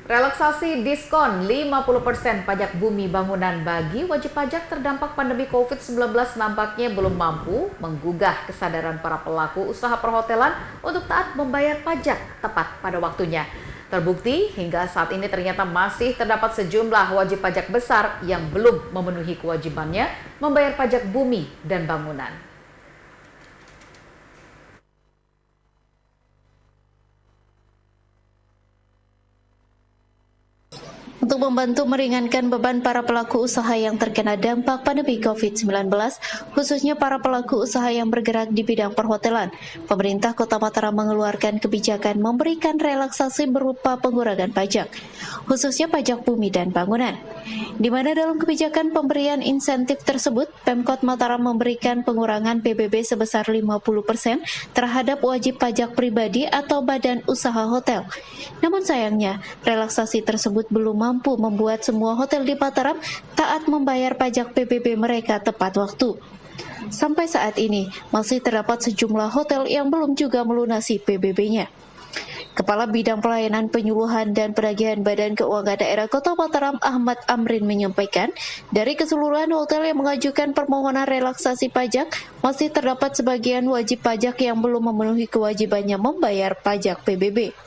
Relaksasi diskon 50% pajak bumi bangunan bagi wajib pajak terdampak pandemi COVID-19 nampaknya belum mampu menggugah kesadaran para pelaku usaha perhotelan untuk taat membayar pajak tepat pada waktunya. Terbukti hingga saat ini ternyata masih terdapat sejumlah wajib pajak besar yang belum memenuhi kewajibannya membayar pajak bumi dan bangunan. Untuk membantu meringankan beban para pelaku usaha yang terkena dampak pandemi COVID-19, khususnya para pelaku usaha yang bergerak di bidang perhotelan, pemerintah Kota Mataram mengeluarkan kebijakan memberikan relaksasi berupa pengurangan pajak, khususnya pajak bumi dan bangunan. Di mana dalam kebijakan pemberian insentif tersebut, Pemkot Mataram memberikan pengurangan PBB sebesar 50% terhadap wajib pajak pribadi atau badan usaha hotel. Namun sayangnya, relaksasi tersebut belum mampu membuat semua hotel di Mataram taat membayar pajak PBB mereka tepat waktu. Sampai saat ini, masih terdapat sejumlah hotel yang belum juga melunasi PBB-nya. Kepala Bidang Pelayanan Penyuluhan dan Penagihan Badan Keuangan Daerah Kota Mataram Ahmad Amrin menyampaikan, dari keseluruhan hotel yang mengajukan permohonan relaksasi pajak, masih terdapat sebagian wajib pajak yang belum memenuhi kewajibannya membayar pajak PBB.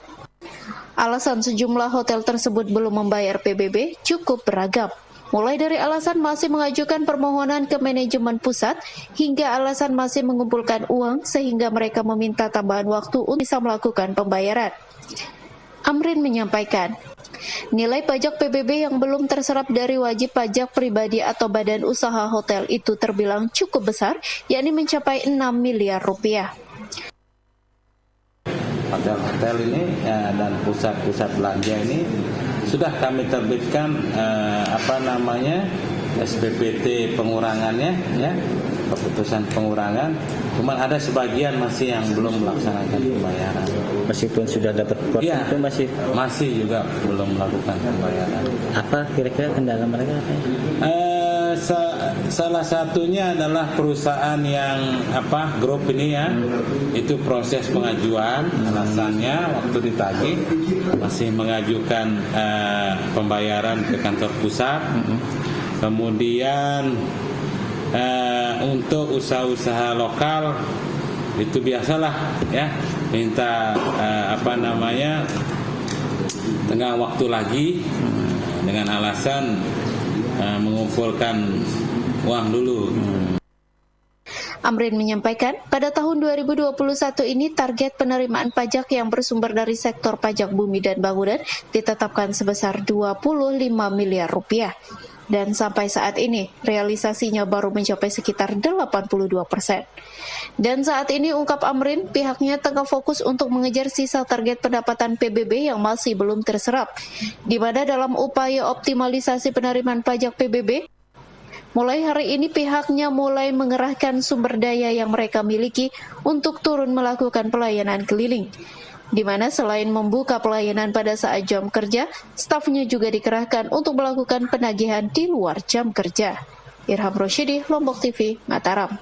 Alasan sejumlah hotel tersebut belum membayar PBB cukup beragam. Mulai dari alasan masih mengajukan permohonan ke manajemen pusat, hingga alasan masih mengumpulkan uang sehingga mereka meminta tambahan waktu untuk bisa melakukan pembayaran. Amrin menyampaikan, nilai pajak PBB yang belum terserap dari wajib pajak pribadi atau badan usaha hotel itu terbilang cukup besar, yakni mencapai 6 miliar rupiah. Hotel-hotel ini dan pusat-pusat belanja ini sudah kami terbitkan SPPT pengurangannya, ya, keputusan pengurangan. Cuman ada sebagian masih yang belum melaksanakan pembayaran. Meskipun sudah dapat kuota ya, itu masih juga belum melakukan pembayaran. Apa kira-kira kendala mereka apa ya? Salah satunya adalah perusahaan yang grup ini ya, itu proses pengajuan, alasannya waktu ditagih masih mengajukan pembayaran ke kantor pusat. Kemudian untuk usaha-usaha lokal itu biasalah ya, minta tengah waktu lagi dengan alasan mengumpulkan uang dulu. Amrin menyampaikan, pada tahun 2021 ini target penerimaan pajak yang bersumber dari sektor pajak bumi dan bangunan ditetapkan sebesar 25 miliar rupiah. Dan sampai saat ini, realisasinya baru mencapai sekitar 82%. Dan saat ini, ungkap Amrin, pihaknya tengah fokus untuk mengejar sisa target pendapatan PBB yang masih belum terserap. Di mana dalam upaya optimalisasi penerimaan pajak PBB, mulai hari ini pihaknya mulai mengerahkan sumber daya yang mereka miliki untuk turun melakukan pelayanan keliling. Di mana selain membuka pelayanan pada saat jam kerja, stafnya juga dikerahkan untuk melakukan penagihan di luar jam kerja. Irham Rosyidi, Lombok TV, Mataram.